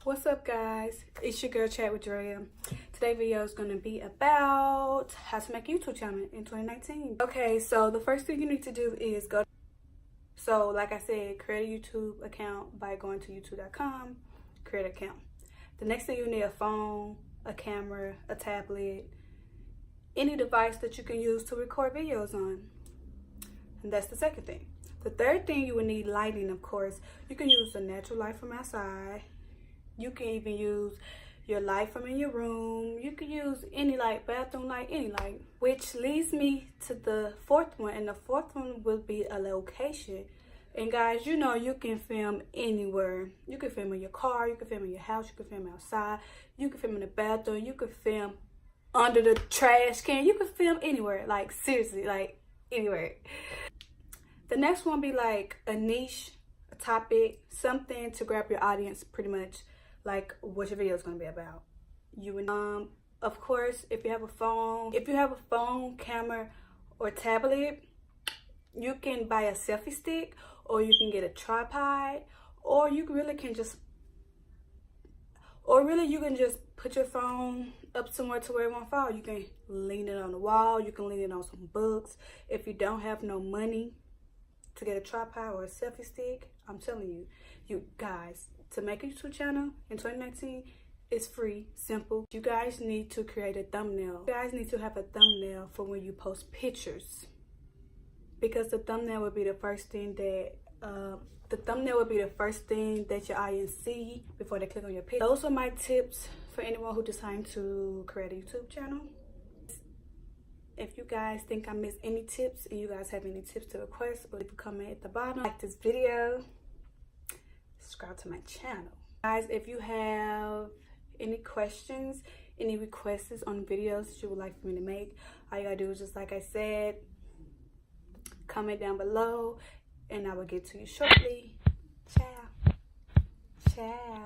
What's up, guys? It's your girl ChatWithDreaa. Today's video is going to be about how to make a YouTube channel in 2019. Okay, so the first thing you need to do is like I said, create a YouTube account by going to youtube.com, create an account. The next thing you need a phone, a camera, a tablet, any device that you can use to record videos on. And that's the second thing. The third thing, you will need lighting, of course. You can use the natural light from outside. You can even use your light from in your room. You can use any light, bathroom light, any light. Which leads me to the fourth one. And the fourth one will be a location. And guys, you know you can film anywhere. You can film in your car. You can film in your house. You can film outside. You can film in the bathroom. You can film under the trash can. You can film anywhere. Like, seriously, like anywhere. The next one be like a niche, a topic, something to grab your audience, pretty much. Like what your video is going to be about. Of course, if you have a phone, camera, or tablet, you can buy a selfie stick, or you can get a tripod, or you can just put your phone up somewhere to where it won't fall. You can lean it on the wall. You can lean it on some books. If you don't have no money to get a tripod or a selfie stick, I'm telling you, you guys, to make a YouTube channel in 2019, it's free, simple. You guys need to create a thumbnail. You guys need to have a thumbnail for when you post pictures, because the thumbnail will be the first thing that your audience see before they click on your picture. Those are my tips for anyone who decides to create a YouTube channel. If you guys think I missed any tips and you guys have any tips to request, leave a comment at the bottom. Like this video, subscribe to my channel. Guys, if you have any questions, any requests on videos that you would like for me to make, all you gotta do is, just like I said, comment down below and I will get to you shortly. Ciao. Ciao.